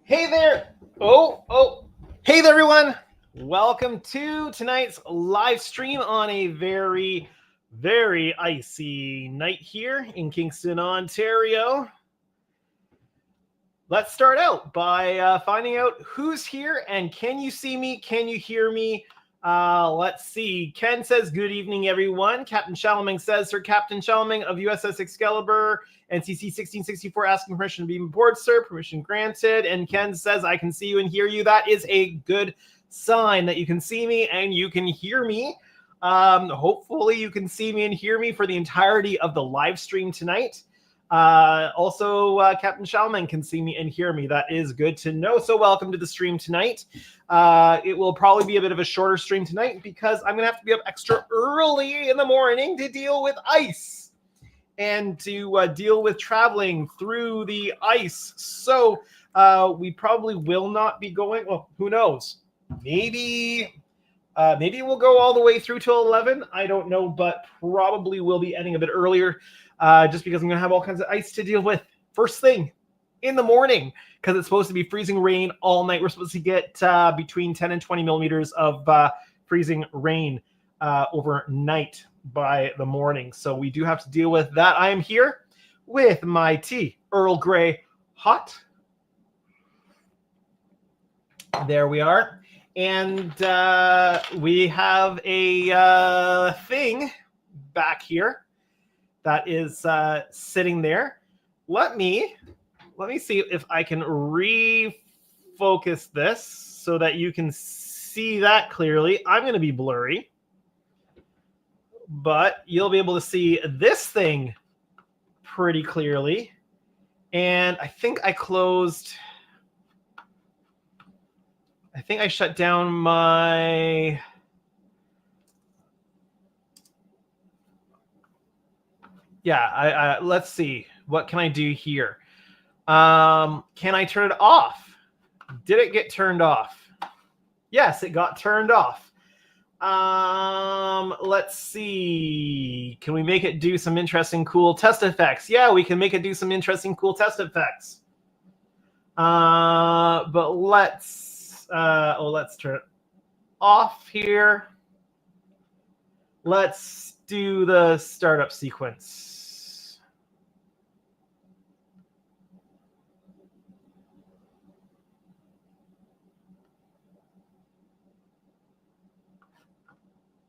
Hey there. Hey there, everyone. Welcome to tonight's live stream on a very, very icy night here in Kingston, Ontario. Let's start out by finding out who's here and can you see me? Can you hear me? Let's see. Ken says, good evening, everyone. Captain Shaloming says, Sir Captain Shaloming of USS Excalibur, NCC 1664, asking permission to be aboard, sir. Permission granted. And Ken says, I can see you and hear you. That is a good sign that you can see me and you can hear me. Hopefully you can see me and hear me for the entirety of the live stream tonight. Also, Captain Shalman can see me and hear me. That is good to know. So welcome to the stream tonight. It will probably be a bit of a shorter stream tonight because I'm going to have to be up extra early in the morning to deal with ice and to deal with traveling through the ice. So we probably will not be going, well, who knows? Maybe we'll go all the way through till 11. I don't know, but probably will be ending a bit earlier. Just because I'm going to have all kinds of ice to deal with first thing in the morning because it's supposed to be freezing rain all night. We're supposed to get between 10 and 20 millimeters of freezing rain overnight by the morning. So we do have to deal with that. I am here with my tea, Earl Grey hot. There we are. And we have a thing back here that is sitting there. Let me see if I can refocus this so that you can see that clearly. I'm going to be blurry, but you'll be able to see this thing pretty clearly. And I think I shut down my... Yeah, let's see. What can I do here? Can I turn it off? Did it get turned off? Yes, it got turned off. Let's see. Can we make it do some interesting, cool test effects? Yeah, we can make it do some interesting, cool test effects. But let's turn it off here. Let's do the startup sequence.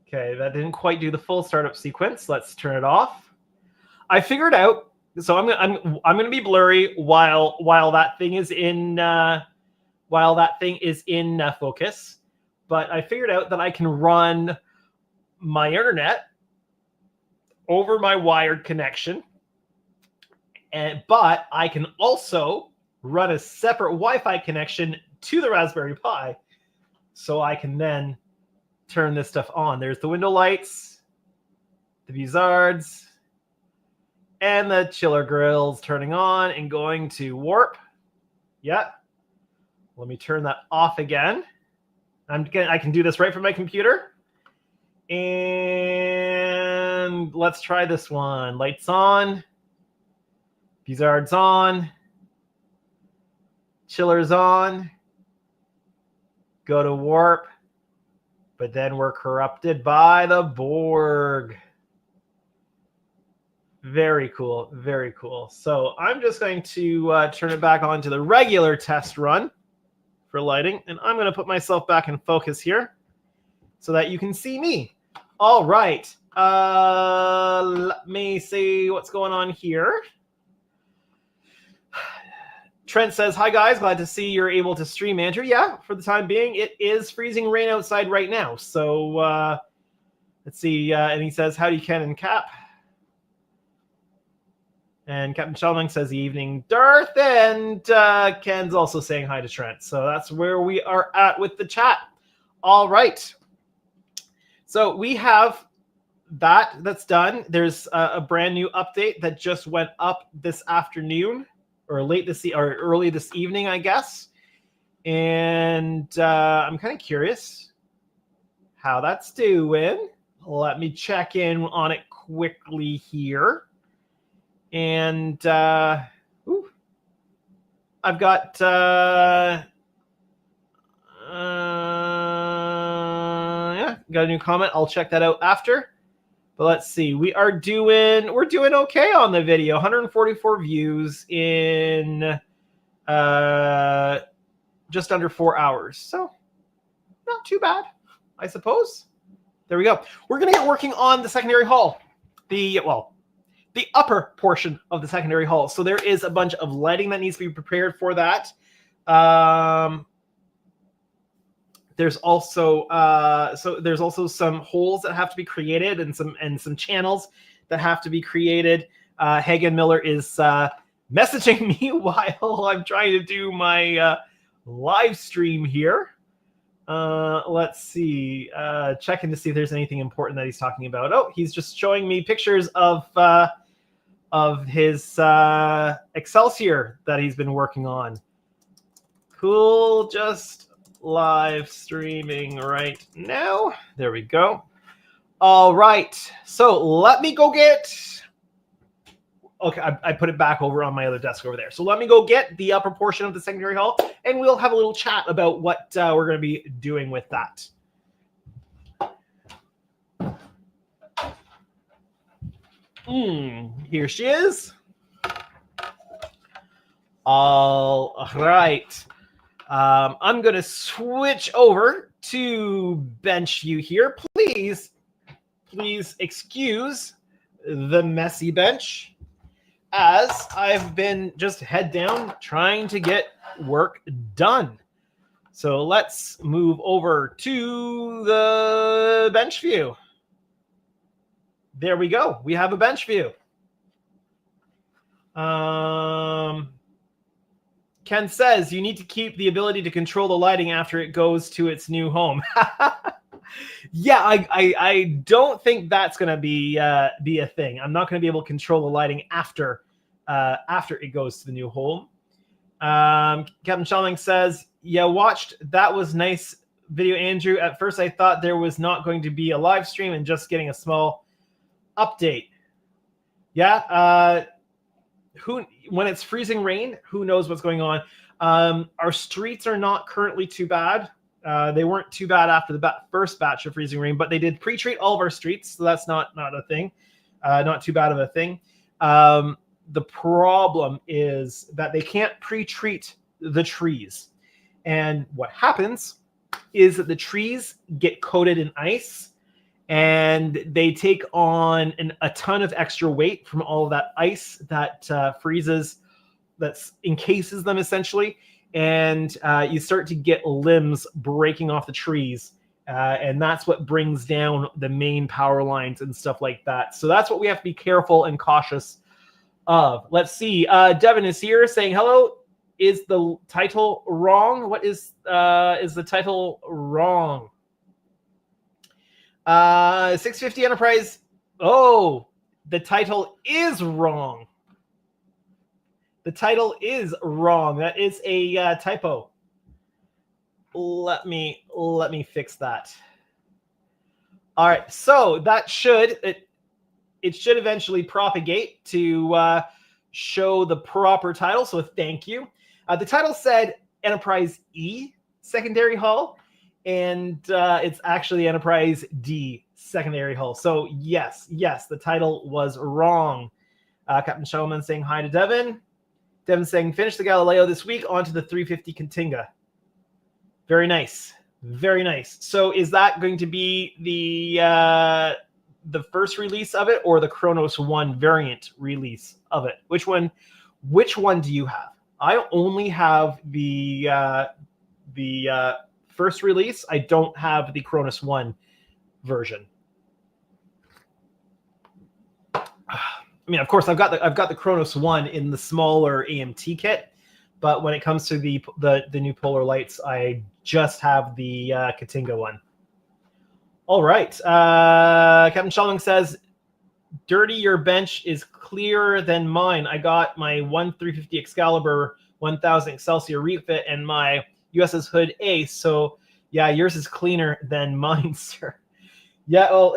Okay, that didn't quite do the full startup sequence. Let's turn it off. I figured out. So I'm gonna be blurry while that thing is in focus. But I figured out that I can run my internet over my wired connection, but I can also run a separate Wi-Fi connection to the Raspberry Pi, so I can then turn this stuff on. There's the window lights, the Bizards, and the chiller grills turning on and going to warp. Yeah. Let me turn that off again. I can do this right from my computer. And let's try this one. Lights on. Bizards on. Chillers on. Go to warp. But then we're corrupted by the Borg. Very cool. Very cool. So I'm just going to turn it back on to the regular test run for lighting. And I'm going to put myself back in focus here so that you can see me. All right. Let me see what's going on here. Trent says, hi, guys. Glad to see you're able to stream, Andrew. Yeah, for the time being, it is freezing rain outside right now. So let's see. And he says, howdy, Ken and Cap. And Captain Shelming says, evening, Darth. And Ken's also saying hi to Trent. So that's where we are at with the chat. All right. So we have that's done. There's a brand new update that just went up this afternoon. Or early this evening, I guess. And I'm kind of curious how that's doing. Let me check in on it quickly here. And I've got yeah, got a new comment. I'll check that out after. But let's see. We're doing okay on the video. 144 views in just under 4 hours. So not too bad, I suppose. There we go. We're going to get working on the secondary hull. The upper portion of the secondary hull. So there is a bunch of lighting that needs to be prepared for that. There's also some holes that have to be created and some channels that have to be created. Hagen Miller is messaging me while I'm trying to do my live stream here. Let's see. Checking to see if there's anything important that he's talking about. Oh, he's just showing me pictures of his Excelsior that he's been working on. Cool. Just live streaming right now. There we go. All right. So let me go get... Okay, I put it back over on my other desk over there. So let me go get the upper portion of the secondary hull, and we'll have a little chat about what we're going to be doing with that. Here she is. All right. I'm going to switch over to bench view here. Please excuse the messy bench, as I've been just head down trying to get work done. So let's move over to the bench view. There we go. We have a bench view. Ken says you need to keep the ability to control the lighting after it goes to its new home. Yeah, I don't think that's going to be a thing. I'm not going to be able to control the lighting after it goes to the new home. Captain Shelling says, yeah, watched. That was nice video, Andrew. At first, I thought there was not going to be a live stream and just getting a small update. Yeah. When it's freezing rain, who knows what's going on? Our streets are not currently too bad. They weren't too bad after the first batch of freezing rain, but they did pre-treat all of our streets, so that's not a thing. Not too bad of a thing. The problem is that they can't pre-treat the trees. And what happens is that the trees get coated in ice, and they take on a ton of extra weight from all of that ice that freezes, that encases them essentially. And you start to get limbs breaking off the trees. And that's what brings down the main power lines and stuff like that. So that's what we have to be careful and cautious of. Let's see. Devin is here saying, hello. Is the title wrong? What is the title wrong? 650 Enterprise. Oh, the title is wrong. The title is wrong. That is a typo. Let me fix that. All right, so that should it should eventually propagate to show the proper title. So thank you. The title said Enterprise E secondary hull, and it's actually Enterprise D secondary hull. So yes, the title was wrong. Captain Showman saying hi to Devin. Devin saying, finish the Galileo this week, onto the 350 Continga. Very nice. Very nice. So is that going to be the first release of it, or the Kronos 1 variant release of it? Which one do you have? I only have the first release. I don't have the Kronos 1 version. I mean, of course, I've got the Kronos 1 in the smaller AMT kit, but when it comes to the new polar lights, I just have the Katinga one. All right. Captain Shelling says, dirty, your bench is clearer than mine. I got my 350 Excalibur 1000 Excelsior refit and my USS Hood Ace. So yeah, yours is cleaner than mine, sir. Yeah, well,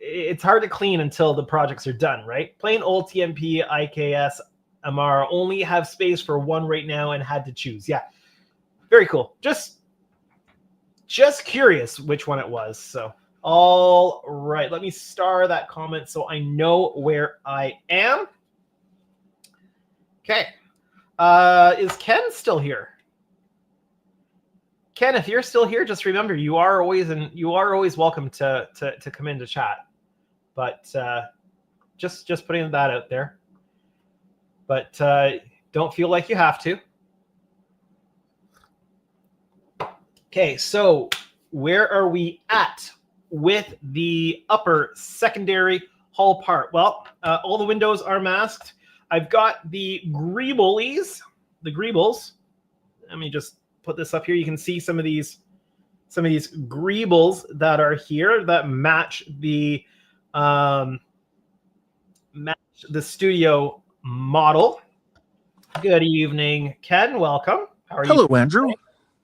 it's hard to clean until the projects are done, right? Plain old TMP IKS Amara, only have space for one right now and had to choose. Yeah, very cool. Just curious which one it was. So, all right, let me star that comment so I know where I am. Okay, is Ken still here? Ken, if you're still here, just remember you are always welcome to come into chat. But just putting that out there. But don't feel like you have to. Okay, so where are we at with the upper secondary hull part? Well, all the windows are masked. I've got the greebles. Let me just put this up here. You can see some of these greebles that are here that match the studio model. Good evening, Ken. Welcome. How are you? Hello, Andrew. Tonight?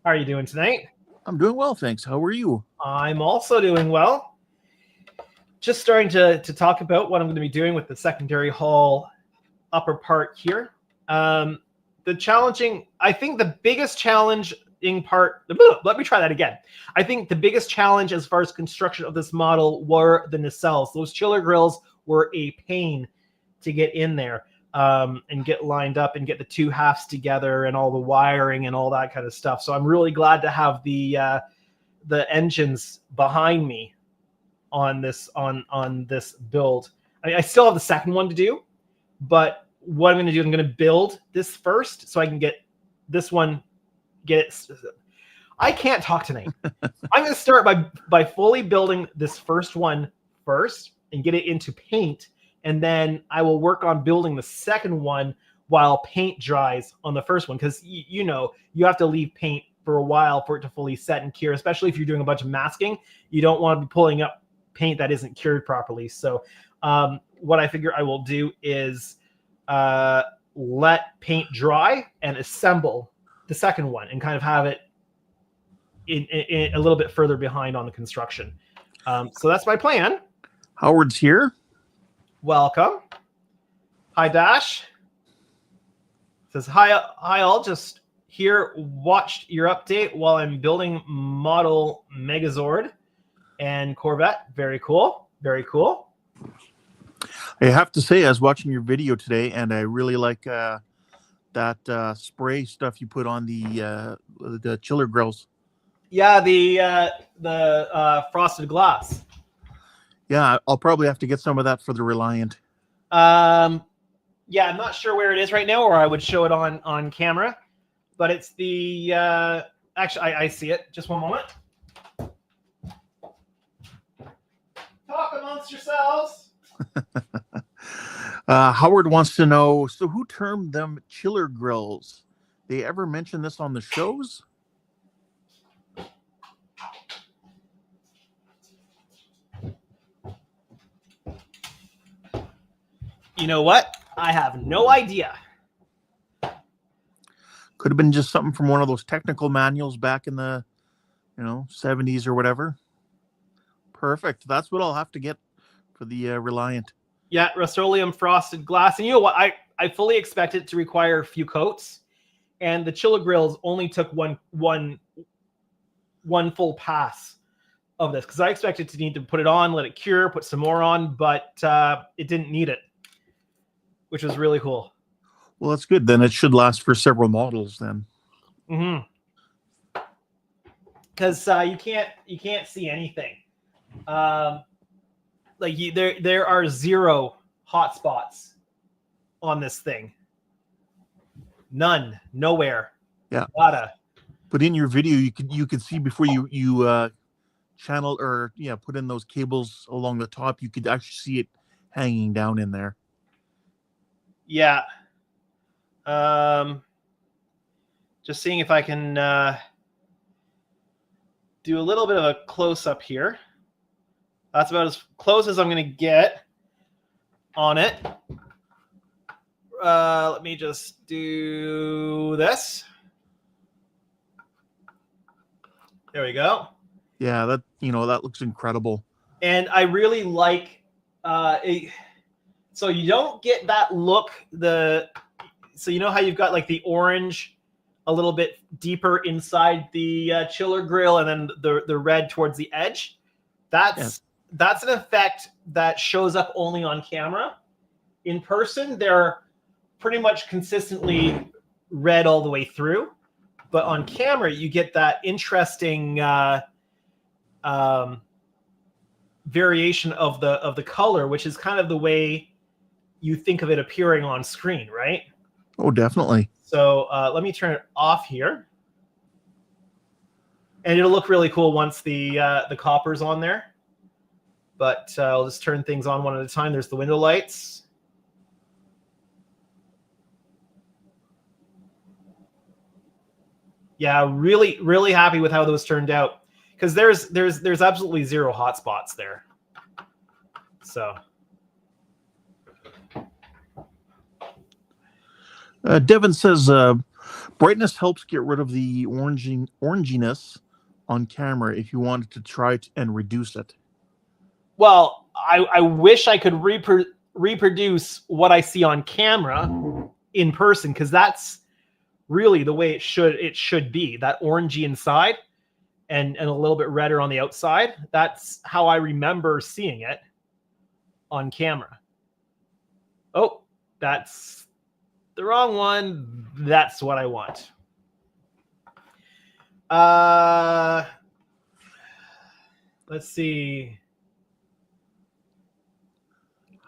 How are you doing tonight? I'm doing well, thanks. How are you? I'm also doing well. Just starting to talk about what I'm going to be doing with the secondary hull upper part here. I think the biggest challenging part, let me try that again. I think the biggest challenge as far as construction of this model were the nacelles. Those chiller grills were a pain to get in there and get lined up and get the two halves together and all the wiring and all that kind of stuff. So I'm really glad to have the engines behind me on this build. I still have the second one to do, but what I'm going to do, I'm going to build this first so I can get this one. I can't talk tonight. I'm going to start by fully building this first one first and get it into paint, and then I will work on building the second one while paint dries on the first one, because you have to leave paint for a while for it to fully set and cure, especially if you're doing a bunch of masking. You don't want to be pulling up paint that isn't cured properly. So what I figure I will do is let paint dry and assemble the second one and kind of have it in a little bit further behind on the construction. So that's my plan. Howard's here. Welcome. Hi, Dash. Says, hi all. Just here, watched your update while I'm building model Megazord and Corvette. Very cool. Very cool. I have to say, I was watching your video today, and I really like that spray stuff you put on the chiller grills. Yeah, the frosted glass. Yeah, I'll probably have to get some of that for the Reliant. Yeah, I'm not sure where it is right now, or I would show it on camera. But it's the actually, I see it. Just one moment. Talk amongst yourselves. Howard wants to know, so who termed them chiller grills? They ever mention this on the shows? You know what? I have no idea. Could have been just something from one of those technical manuals back in the 70s or whatever. Perfect. That's what I'll have to get for the Reliant. Yeah, Rust-Oleum frosted glass. And you know what? I fully expect it to require a few coats. And the chiller grills only took one full pass of this, because I expected to need to put it on, let it cure, put some more on, but it didn't need it, which was really cool. Well, that's good. Then it should last for several models then. Mm-hmm. Because you can't see anything. There are 0 hot spots on this thing. None. Nowhere. Yeah. Nada. But in your video, you could see before you channel or put in those cables along the top, you could actually see it hanging down in there. Yeah. Just seeing if I can do a little bit of a close-up here. That's about as close as I'm going to get on it. Let me just do this. There we go. Yeah, that looks incredible. And I really like so you don't get that look, So you know how you've got like the orange a little bit deeper inside the chiller grill, and then the red towards the edge. That's an effect that shows up only on camera. In person, they're pretty much consistently red all the way through, but on camera you get that interesting variation of the color, which is kind of the way you think of it appearing on screen, right? Oh, definitely. So let me turn it off here, and it'll look really cool once the copper's on there. But I'll just turn things on one at a time. There's the window lights. Yeah, really, really happy with how those turned out, because there's absolutely zero hot spots there. So. Devin says brightness helps get rid of the oranginess on camera if you wanted to try and reduce it. Well, I wish I could reproduce what I see on camera in person, because that's really the way it should be. That orangey inside and a little bit redder on the outside. That's how I remember seeing it on camera. Oh, that's the wrong one. That's what I want. Let's see.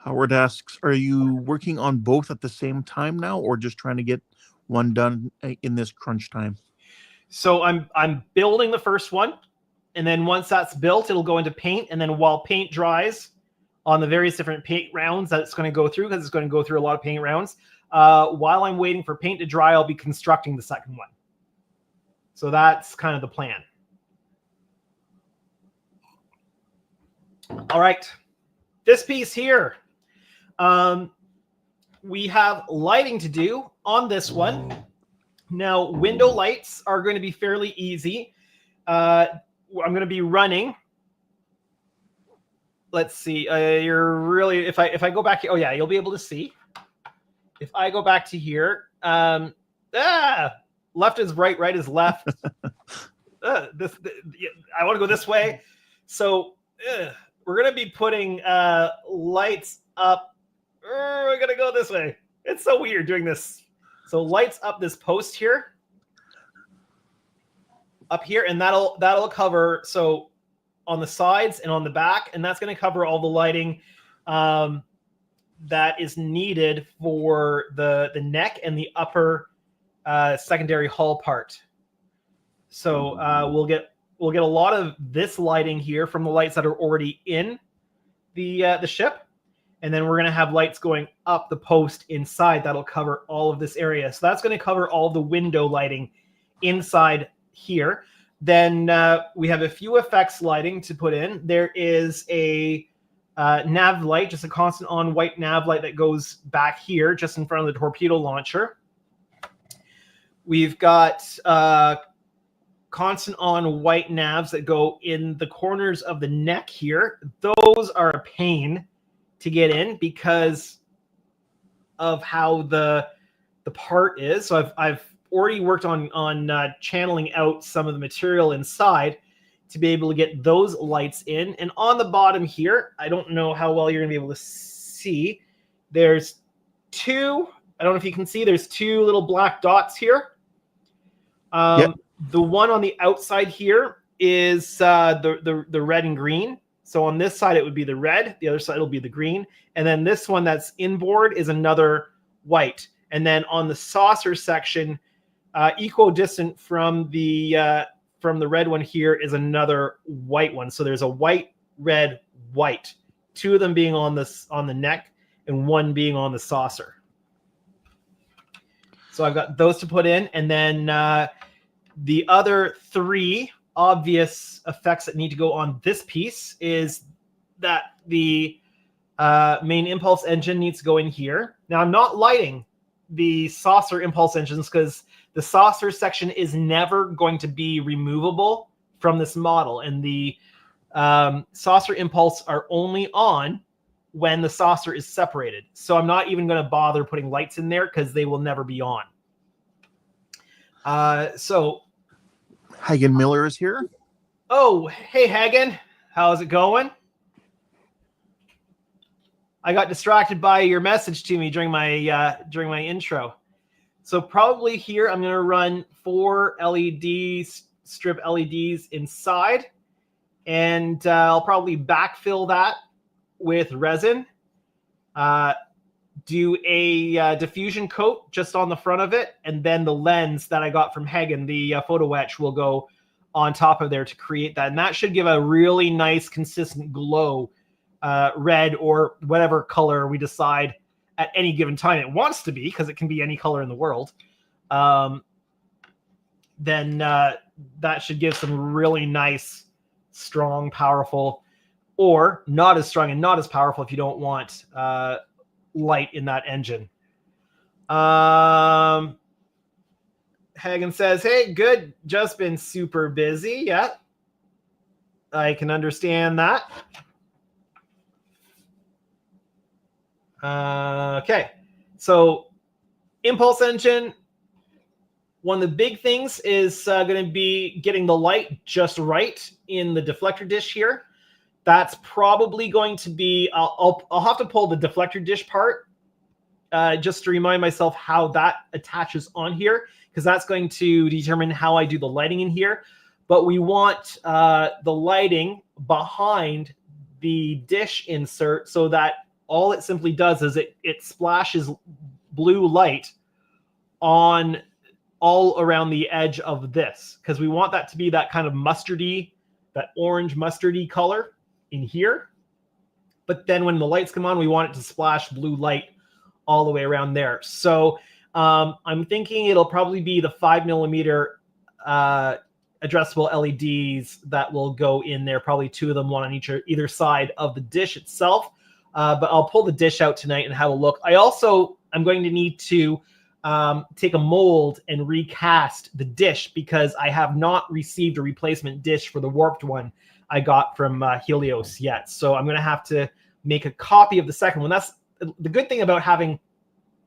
Howard asks, are you working on both at the same time now, or just trying to get one done in this crunch time? So I'm building the first one, and then once that's built, it'll go into paint, and then while paint dries on the various different paint rounds that it's going to go through, because it's going to go through a lot of paint rounds, while I'm waiting for paint to dry, I'll be constructing the second one. So that's kind of the plan. All right, this piece here. We have lighting to do on this one. Now, window lights are going to be fairly easy. I'm going to be running. Let's see. You're really, if I go back here, oh yeah, you'll be able to see. If I go back to here, left is right, right is left. I want to go this way. So we're going to be putting lights up. We're going to go this way. It's so weird doing this. So lights up this post here. Up here, and that'll cover, so on the sides and on the back, and that's going to cover all the lighting that is needed for the neck and the upper secondary hull part. So we'll get a lot of this lighting here from the lights that are already in the ship, and then we're going to have lights going up the post inside that'll cover all of this area. So that's going to cover all the window lighting inside here. Then we have a few effects lighting to put in. There is a nav light, just a constant on white nav light that goes back here just in front of the torpedo launcher. We've got constant on white navs that go in the corners of the neck here. Those are a pain to get in because of how the part is. So I've already worked on channeling out some of the material inside to be able to get those lights in. And on the bottom here, I don't know how well you're gonna be able to see. There's two, I don't know if you can see, there's two little black dots here. Yep. The one on the outside here is the red and green. So on this side, it would be the red. The other side will be the green. And then this one that's inboard is another white. And then on the saucer section, equidistant from the red one here is another white one. So there's a white, red, white. Two of them being on the neck and one being on the saucer. So I've got those to put in. And then the other three obvious effects that need to go on this piece is that the main impulse engine needs to go in here. Now I'm not lighting the saucer impulse engines because the saucer section is never going to be removable from this model, and the saucer impulse are only on when the saucer is separated. So I'm not even going to bother putting lights in there because they will never be on. So Hagen Miller is here. Oh, hey Hagen, how's it going? I got distracted by your message to me during my intro. So probably here I'm going to run 4 strip LEDs inside, and I'll probably backfill that with resin. Do a diffusion coat just on the front of it, and then the lens that I got from Hagen, the photo etch, will go on top of there to create that, and that should give a really nice consistent glow, red or whatever color we decide at any given time it wants to be, because it can be any color in the world. Then that should give some really nice, strong, powerful, or not as strong and not as powerful if you don't want light in that engine. Hagen says, hey, good. Just been super busy. Yeah, I can understand that. Okay, so impulse engine. One of the big things is going to be getting the light just right in the deflector dish here. That's probably going to be, I'll have to pull the deflector dish part just to remind myself how that attaches on here, because that's going to determine how I do the lighting in here. But we want the lighting behind the dish insert so that all it simply does is it splashes blue light on all around the edge of this, because we want that to be that kind of mustardy, that orange mustardy color in here. But then when the lights come on, we want it to splash blue light all the way around there. So I'm thinking it'll probably be the 5mm addressable LEDs that will go in there, probably 2 of them, one on either side of the dish itself. But I'll pull the dish out tonight and have a look. I'm going to need to take a mold and recast the dish, because I have not received a replacement dish for the warped one I got from Helios yet. So I'm going to have to make a copy of the second one. That's the good thing about having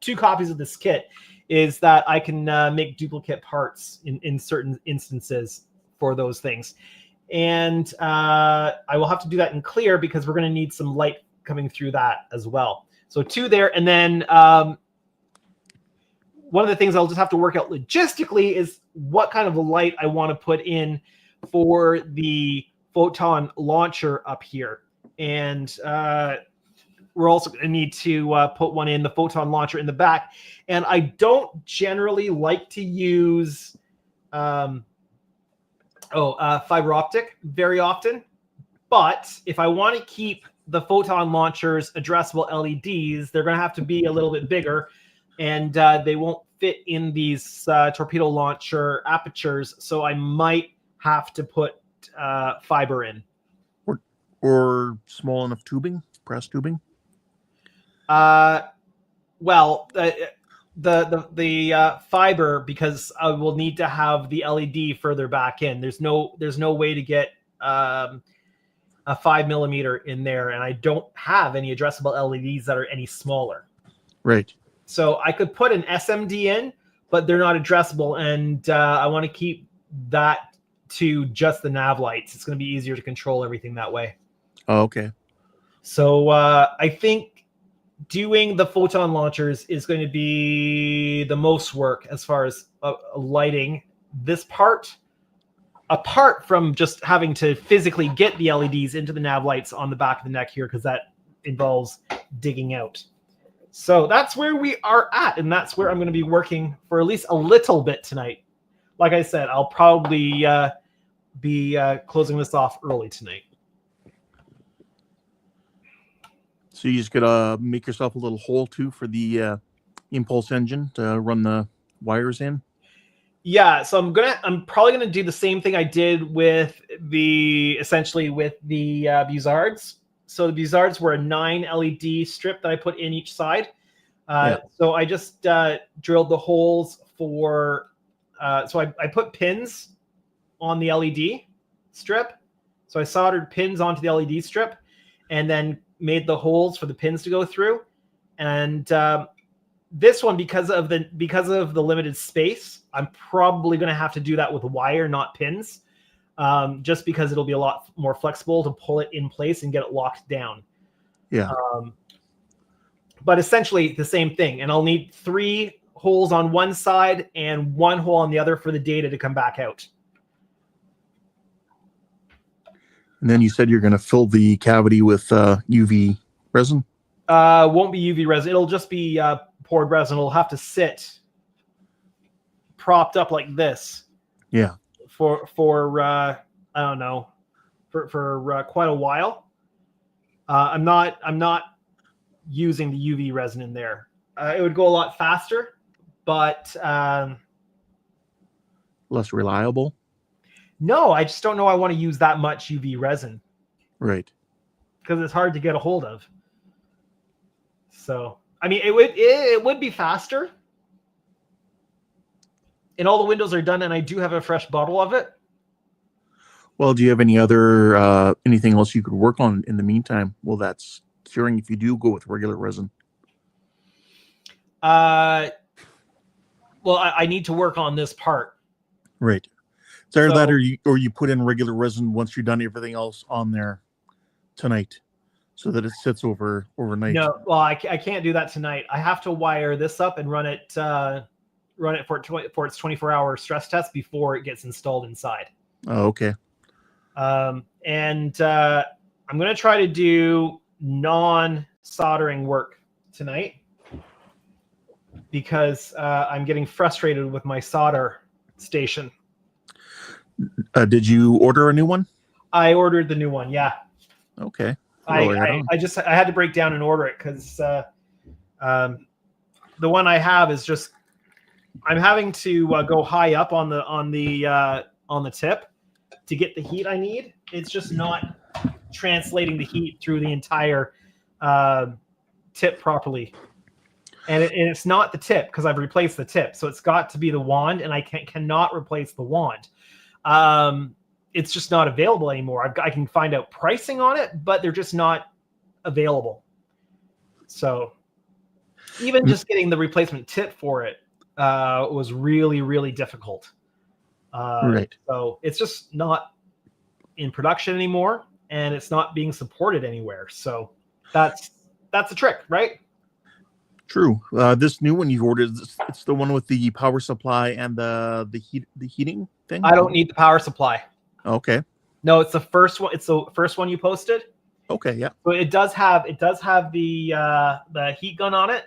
2 copies of this kit, is that I can make duplicate parts in certain instances for those things. And I will have to do that in clear, because we're going to need some light coming through that as well. So 2 there. And then one of the things I'll just have to work out logistically is what kind of a light I want to put in for the photon launcher up here. And we're also going to need to put one in, the photon launcher in the back. And I don't generally like to use fiber optic very often. But if I want to keep the photon launcher's addressable LEDs, they're going to have to be a little bit bigger, and they won't fit in these torpedo launcher apertures. So I might have to put fiber in. Or small enough tubing, press tubing. Well, the fiber, because I will need to have the LED further back in. There's no way to get a 5mm in there, and I don't have any addressable LEDs that are any smaller. Right. So I could put an SMD in, but they're not addressable, and I want to keep that to just the nav lights. It's going to be easier to control everything that way. Oh, okay. So I think doing the photon launchers is going to be the most work as far as lighting this part, apart from just having to physically get the LEDs into the nav lights on the back of the neck here, because that involves digging out. So that's where we are at, and that's where I'm going to be working for at least a little bit tonight. Like I said, I'll probably be closing this off early tonight. So you just gotta make yourself a little hole too for the impulse engine to run the wires in. Yeah, so I'm probably gonna do the same thing I did with the Buzzards. So the Buzzards were a 9 LED strip that I put in each side. So I just drilled the holes for. So I put pins on the LED strip. So I soldered pins onto the LED strip, and then made the holes for the pins to go through, and this one, because of the limited space, I'm probably going to have to do that with wire, not pins, just because it'll be a lot more flexible to pull it in place and get it locked down. Yeah. But essentially the same thing, and I'll need 3 holes on one side and 1 hole on the other for the data to come back out. And then you said you're going to fill the cavity with UV resin? Won't be UV resin. It'll just be poured resin. It'll have to sit propped up like this. Yeah. For I don't know, for quite a while. I'm not using the UV resin in there. It would go a lot faster, but less reliable. No, I just don't know I want to use that much UV resin. Right. Because it's hard to get a hold of. So, I mean, it would be faster. And all the windows are done, and I do have a fresh bottle of it. Well, do you have any other anything else you could work on in the meantime? Well, that's curing if you do go with regular resin. Well, I need to work on this part. Right. Either that, or you put in regular resin once you're done everything else on there tonight, so that it sits overnight. No, well, I can't do that tonight. I have to wire this up and run it for its 24-hour stress test before it gets installed inside. Oh, okay. And I'm going to try to do non-soldering work tonight because I'm getting frustrated with my solder station. Did you order a new one? I ordered the new one. Yeah. Okay. I had to break down and order it because the one I have is just, I'm having to go high up on the tip to get the heat I need. It's just not translating the heat through the entire tip properly. And it's not the tip because I've replaced the tip. So it's got to be the wand, and I cannot replace the wand. It's just not available anymore. I can find out pricing on it, but they're just not available. So even just getting the replacement tip for it was really, really difficult. Right. So it's just not in production anymore, and it's not being supported anywhere. So that's the trick, right? True. This new one you ordered, it's the one with the power supply and the heating thing. I don't need the power supply. Okay. No, it's the first one. It's the first one you posted. Okay. Yeah. So it does have the heat gun on it.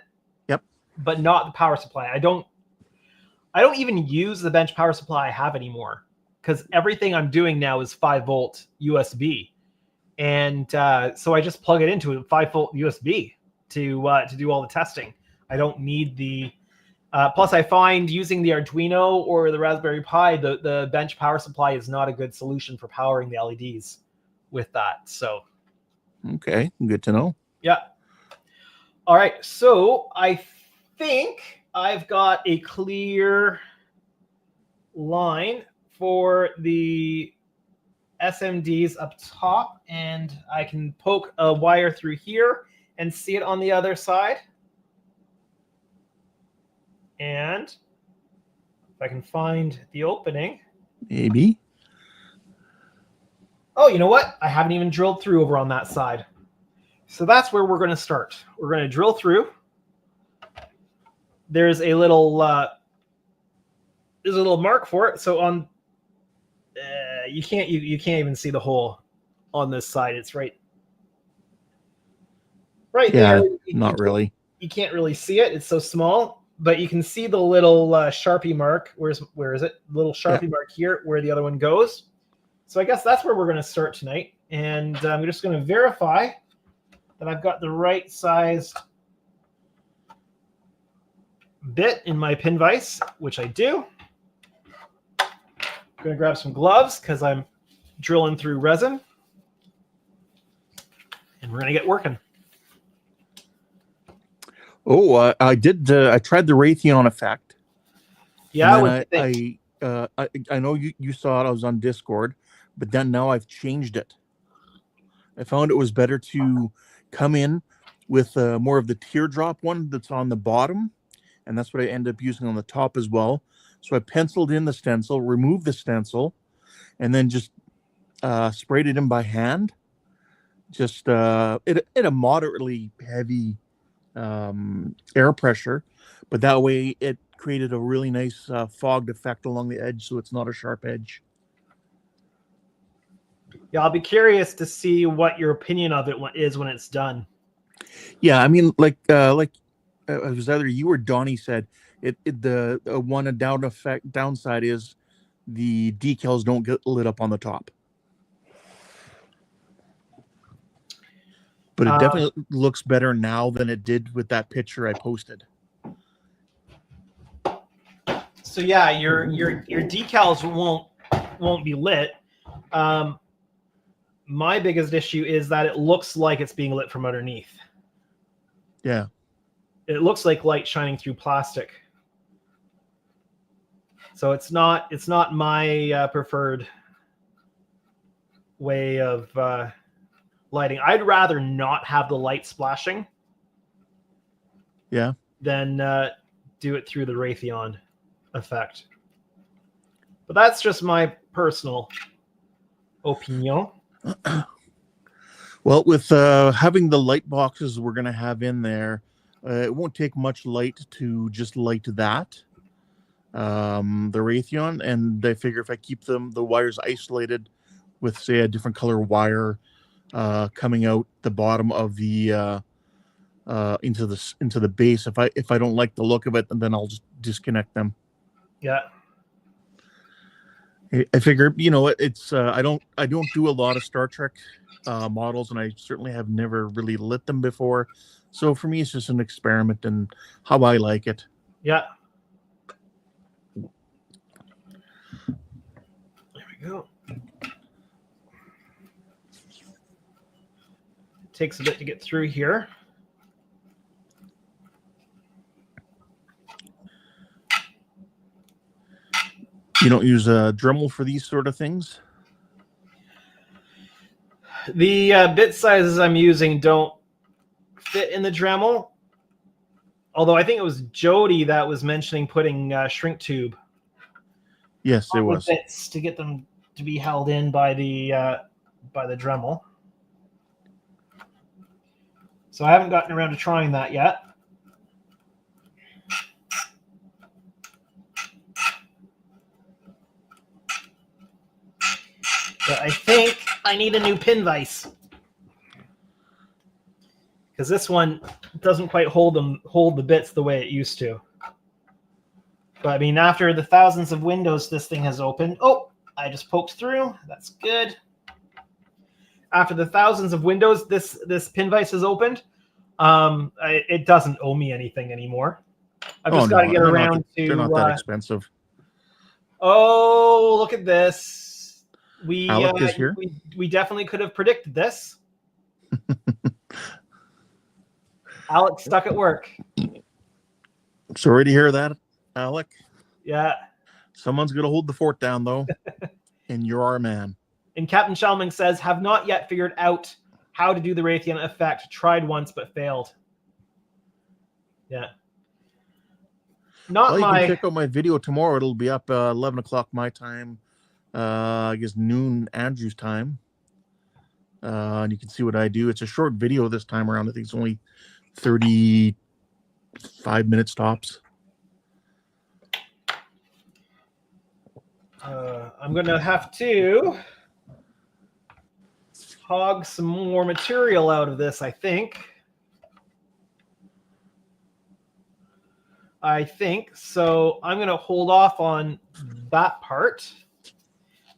Yep. But not the power supply. I don't even use the bench power supply I have anymore because everything I'm doing now is 5-volt USB, and so I just plug it into a 5-volt USB to do all the testing. I don't need the. Plus, I find using the Arduino or the Raspberry Pi, the bench power supply is not a good solution for powering the LEDs with that. So, okay, good to know. Yeah. All right, so I think I've got a clear line for the SMDs up top, and I can poke a wire through here and see it on the other side. And if I can find the opening. Maybe. Oh, you know what? I haven't even drilled through over on that side. So that's where we're going to start. We're going to drill through. There's a little mark for it. So on you can't even see the hole on this side. It's right yeah, there. Not really. You can't really see it. It's so small, but you can see the little Sharpie mark. Where is it? Little Sharpie mark here where the other one goes. So I guess that's where we're going to start tonight. And I'm just going to verify that I've got the right sized bit in my pin vise, which I do. I'm going to grab some gloves because I'm drilling through resin. And we're going to get working. Oh, I did. I tried the Raytheon effect. Yeah, I know you saw it. I was on Discord, but then now I've changed it. I found it was better to come in with more of the teardrop one that's on the bottom, and that's what I end up using on the top as well. So I penciled in the stencil, removed the stencil, and then just sprayed it in by hand. Just at a moderately heavy air pressure, but that way it created a really nice fogged effect along the edge, so it's not a sharp edge. Yeah, I'll be curious to see what your opinion of it is when it's done. Yeah, I mean, like it was either you or Donnie said the one downside is the decals don't get lit up on the top. But it definitely looks better now than it did with that picture I posted. So yeah, your decals won't be lit. My biggest issue is that it looks like it's being lit from underneath. Yeah. It looks like light shining through plastic. So it's not my preferred way of lighting. I'd rather not have the light splashing. Yeah. Than do it through the Raytheon effect. But that's just my personal opinion. Well, with having the light boxes we're going to have in there, it won't take much light to just light that, the Raytheon. And I figure if I keep the wires isolated with, say, a different color wire coming out the bottom of the into the base, if I don't like the look of it, then I'll just disconnect them. Yeah. I figure, it's I don't do a lot of Star Trek models, and I certainly have never really lit them before. So for me, it's just an experiment and how I like it. Yeah. There we go. It takes a bit to get through here. You don't use a Dremel for these sort of things? The bit sizes I'm using don't fit in the Dremel. Although I think it was Jody that was mentioning putting shrink tube. Yes, it was. Bits to get them to be held in by the Dremel. So I haven't gotten around to trying that yet. But I think I need a new pin vise, because this one doesn't quite hold the bits the way it used to. But I mean, after the thousands of windows this thing has opened, oh, I just poked through. That's good. After the thousands of windows this pin vise has opened, it doesn't owe me anything anymore. I've just got to get around to. They're not that expensive. Oh, look at this. Alec is here. We definitely could have predicted this. Alex stuck at work. Sorry to hear that, Alec. Yeah. Someone's going to hold the fort down, though. And you're our man. And Captain Shelming says, have not yet figured out how to do the Raytheon effect. Tried once, but failed. Yeah. You can check out my video tomorrow. It'll be up 11 o'clock my time. I guess noon Andrew's time. And you can see what I do. It's a short video this time around. I think it's only 35 minutes tops. I'm going to have to hog some more material out of this, I think. So I'm going to hold off on that part.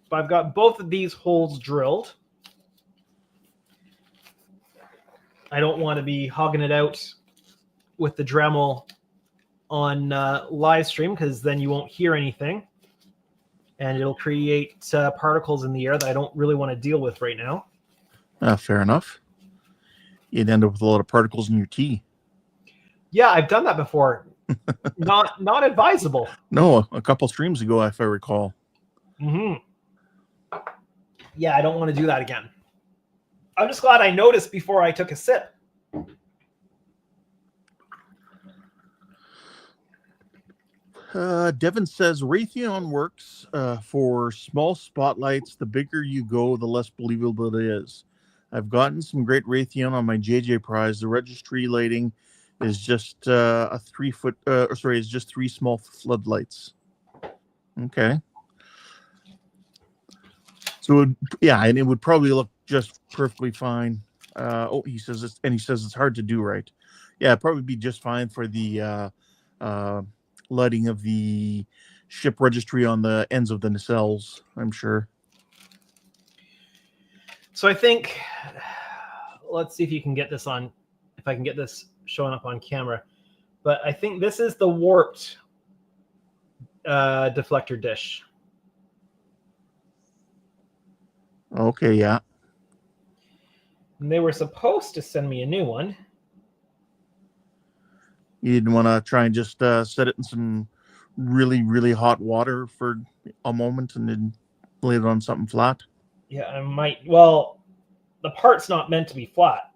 But I've got both of these holes drilled. I don't want to be hogging it out with the Dremel on live stream, because then you won't hear anything. And it'll create particles in the air that I don't really want to deal with right now. Fair enough. You'd end up with a lot of particles in your tea. Yeah, I've done that before. Not advisable. No, a couple streams ago, if I recall. Mm-hmm. Yeah, I don't want to do that again. I'm just glad I noticed before I took a sip. Devin says Raytheon works for small spotlights. The bigger you go, the less believable it is. I've gotten some great Raytheon on my JJ prize. The registry lighting is just a 3 foot. Is just 3 small floodlights. Okay. So and it would probably look just perfectly fine. He says it's hard to do right. Yeah, it'd probably be just fine for the lighting of the ship registry on the ends of the nacelles, I'm sure. So I think, let's see if you can get this on, if I can get this showing up on camera. But I think this is the warped deflector dish. Okay, yeah. And they were supposed to send me a new one. You didn't want to try and just set it in some really, really hot water for a moment and then lay it on something flat? Yeah, I might. Well, the part's not meant to be flat,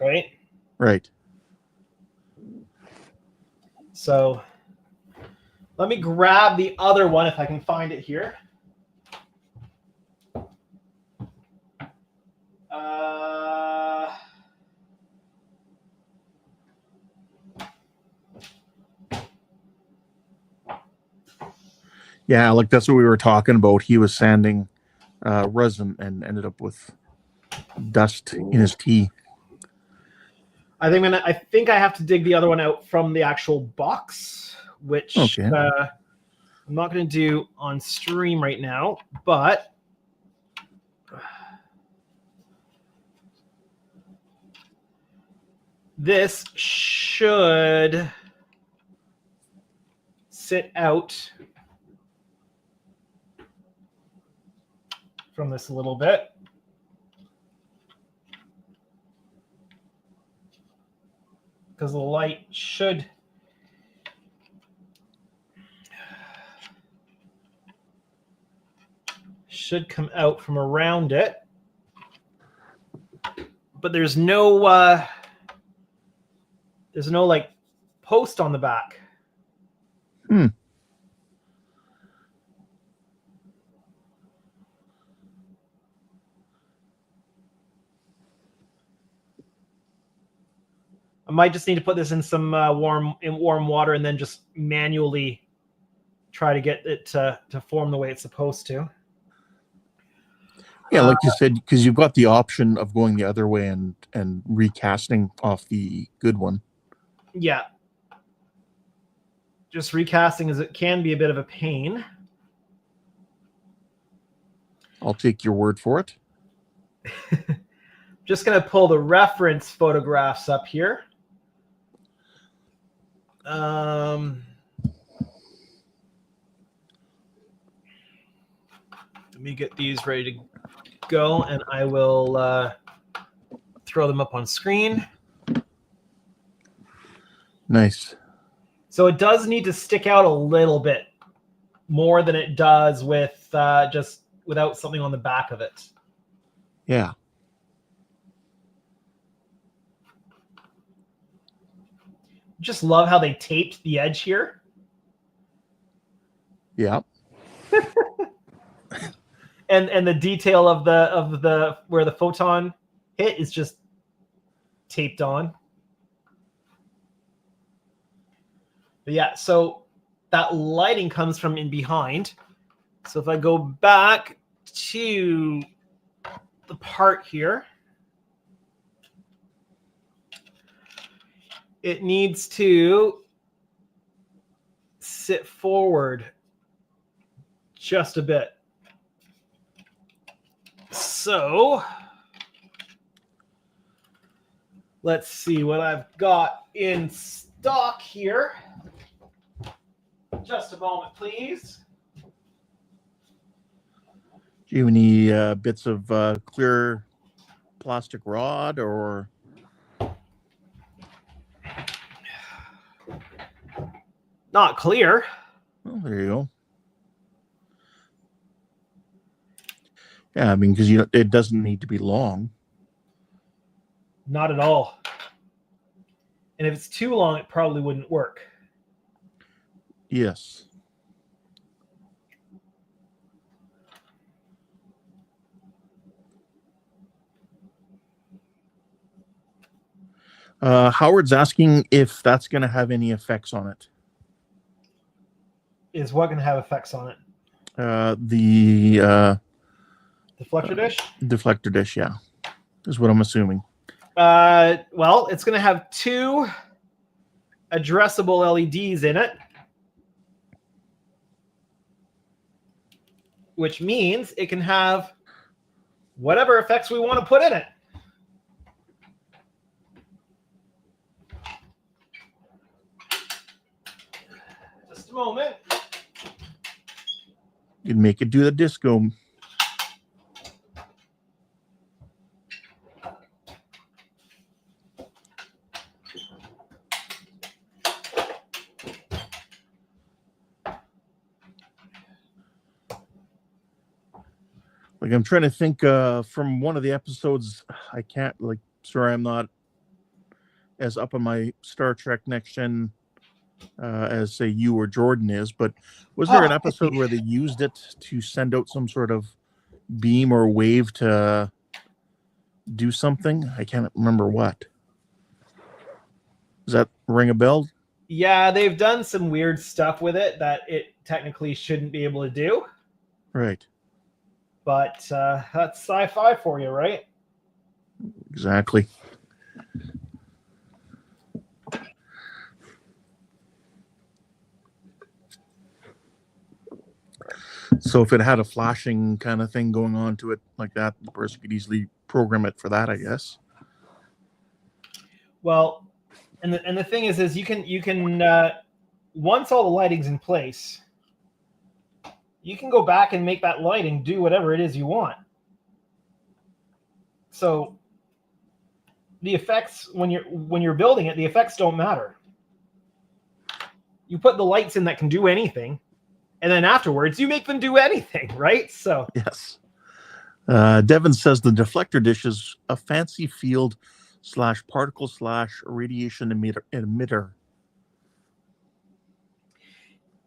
right? Right. So let me grab the other one if I can find it here. Yeah, like that's what we were talking about. He was sanding resin and ended up with dust in his tea. I think I have to dig the other one out from the actual box, which Okay. I'm not going to do on stream right now, but this should sit out from this a little bit. Because the light should come out from around it. But there's no like post on the back. I might just need to put this in some warm water and then just manually try to get it to form the way it's supposed to. Yeah, like you said, because you've got the option of going the other way and recasting off the good one. Yeah. Just recasting as it can be a bit of a pain. I'll take your word for it. Just going to pull the reference photographs up here. Let me get these ready to go, and I will throw them up on screen. Nice. So it does need to stick out a little bit more than it does with just without something on the back of it. Yeah. Just love how they taped the edge here. Yeah. and the detail of the where the photon hit is just taped on. But yeah, so that lighting comes from in behind. So if I go back to the part here, it needs to sit forward just a bit. So let's see what I've got in stock here. Just a moment, please. Do you have any bits of clear plastic rod or? Not clear. Oh, there you go. Yeah, I mean, because it doesn't need to be long. Not at all. And if it's too long, it probably wouldn't work. Yes. Howard's asking if that's going to have any effects on it. Is what going to have effects on it? The deflector dish? Deflector dish, yeah. Is what I'm assuming. Well, it's going to have 2 addressable LEDs in it, which means it can have whatever effects we want to put in it. Just a moment. You'd make it do the disco. Like, I'm trying to think from one of the episodes. I can't, like, sorry, I'm not as up on my Star Trek Next Gen as, say, you or Jordan is, but was there an episode where they used it to send out some sort of beam or wave to do something? I can't remember what. Does that ring a bell? Yeah, they've done some weird stuff with it that it technically shouldn't be able to do. Right. But that's sci-fi for you, right? Exactly. So if it had a flashing kind of thing going on to it like that, the person could easily program it for that, I guess. Well, and the thing is you can once all the lighting's in place, you can go back and make that lighting do whatever it is you want. So the effects when you're building it, the effects don't matter. You put the lights in that can do anything, and then afterwards you make them do anything, right? So yes. Devin says the deflector dish is a fancy field / particle / radiation emitter.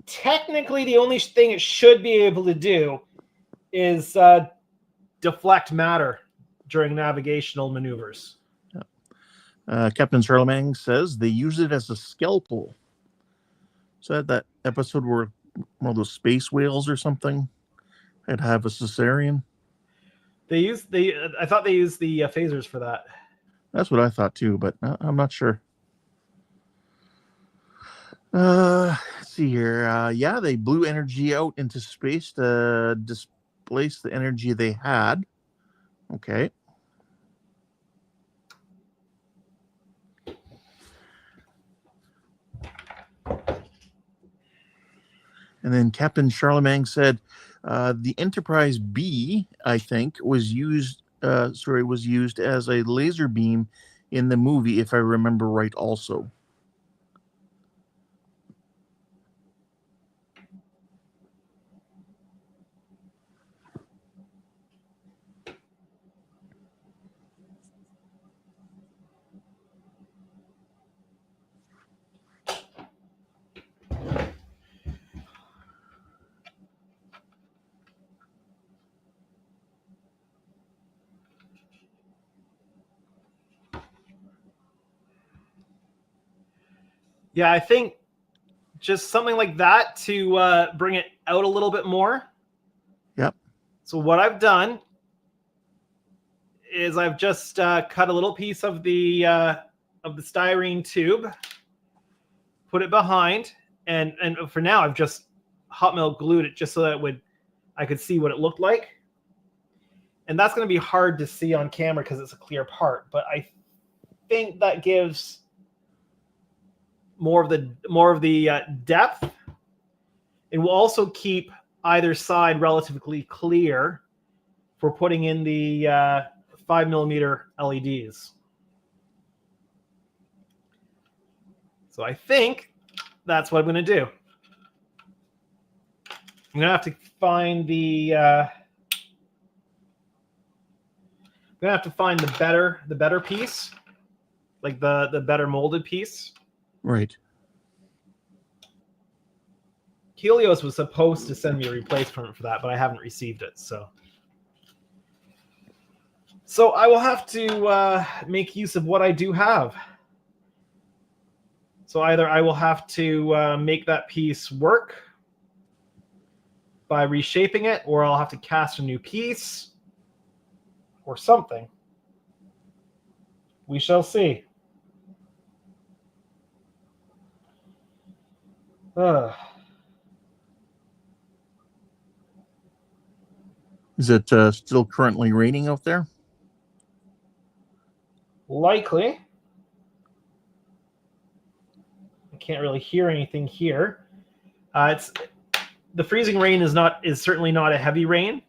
Technically, the only thing it should be able to do is deflect matter during navigational maneuvers. Yeah. Captain Charlemagne says they use it as a scalpel. So that episode where one of those space whales or something had have a cesarean. I thought they used the phasers for that. That's what I thought too, but I'm not sure. Let's see here. Yeah, they blew energy out into space to displace the energy they had. Okay. And then Captain Charlemagne said the Enterprise B, I think, was used as a laser beam in the movie, if I remember right also. Yeah, I think just something like that to bring it out a little bit more. Yep. So what I've done is I've just cut a little piece of the styrene tube, put it behind, and for now I've just hot melt glued it just so that I could see what it looked like. And that's going to be hard to see on camera because it's a clear part, but I think that gives more of the depth. It will also keep either side relatively clear for putting in the 5mm LEDs. So I think that's what I'm going to do. I'm going to have to find the better piece, like the better molded piece. Right. Helios was supposed to send me a replacement for that, but I haven't received it. So I will have to make use of what I do have. So either I will have to make that piece work by reshaping it, or I'll have to cast a new piece or something. We shall see. Is it still currently raining out there? Likely. I can't really hear anything here. It's the freezing rain is certainly not a heavy rain,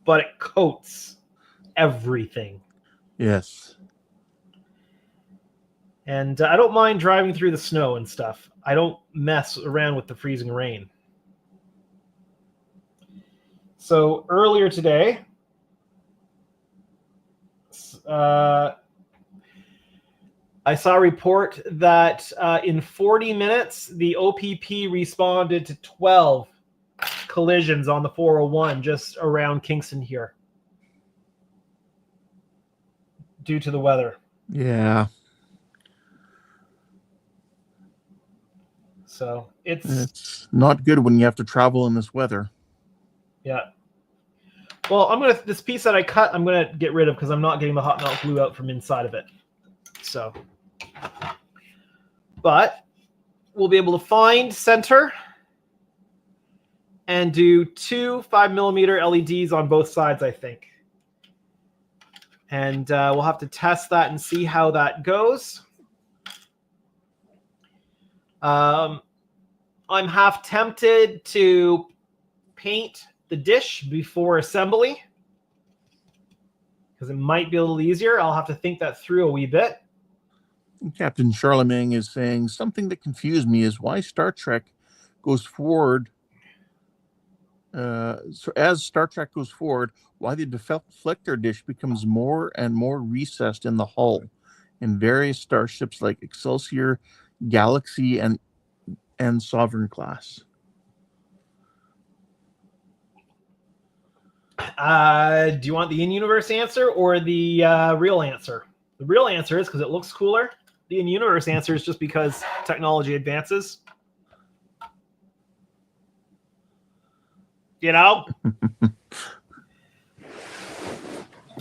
but it coats everything. Yes. And I don't mind driving through the snow and stuff. I don't mess around with the freezing rain. So earlier today, I saw a report that in 40 minutes, the OPP responded to 12 collisions on the 401 just around Kingston here due to the weather. Yeah. So it's not good when you have to travel in this weather. Yeah. Well, this piece that I cut, I'm gonna get rid of because I'm not getting the hot melt glue out from inside of it. So, but we'll be able to find center and do 2 5mm LEDs on both sides, I think. And we'll have to test that and see how that goes. I'm half tempted to paint the dish before assembly because it might be a little easier. I'll have to think that through a wee bit. Captain Charlemagne is saying something that confused me is why Star Trek goes forward. So as Star Trek goes forward, why the deflector dish becomes more and more recessed in the hull in various starships like Excelsior, Galaxy, and Sovereign class. Do you want the in-universe answer or the real answer? The real answer is because it looks cooler. The in-universe answer is just because technology advances. You know?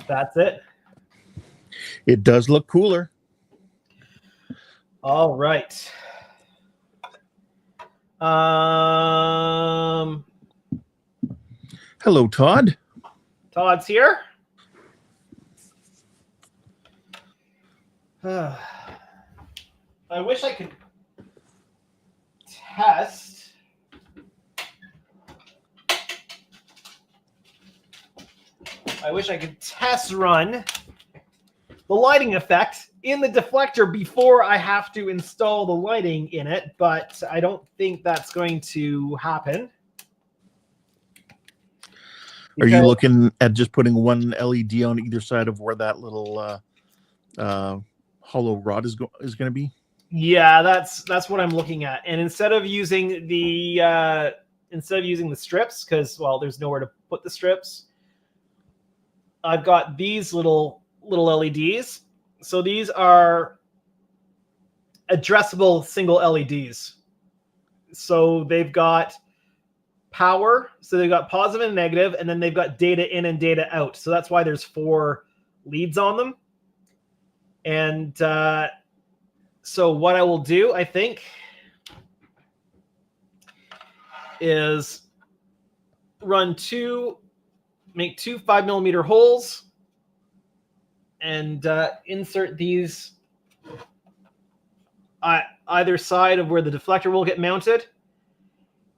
That's it. It does look cooler. All right. Hello, Todd. Todd's here. I wish I could test. I wish I could test run the lighting effect in the deflector before I have to install the lighting in it, but I don't think that's going to happen. Are you looking at just putting one LED on either side of where that little hollow rod is going to be? Yeah, that's what I'm looking at. And instead of using the strips, because there's nowhere to put the strips, I've got these little LEDs. So these are addressable single LEDs. So they've got power, so they've got positive and negative, and then they've got data in and data out. So that's why there's 4 leads on them. And so what I will do, I think, is make 2 5mm holes and insert these either side of where the deflector will get mounted.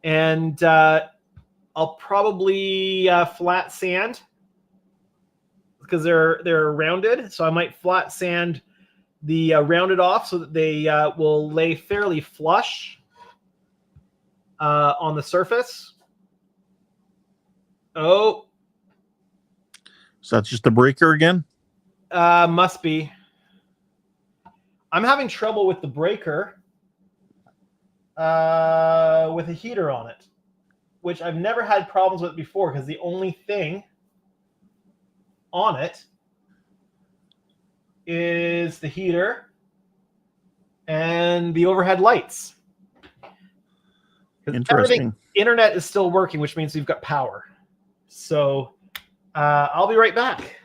And I'll probably flat sand because they're rounded. So I might flat sand the rounded off so that they will lay fairly flush on the surface. Oh. So that's just the breaker again? Must be. I'm having trouble with the breaker. with a heater on it, which I've never had problems with before because the only thing on it is the heater and the overhead lights. Interesting. Internet is still working, which means we've got power. So I'll be right back.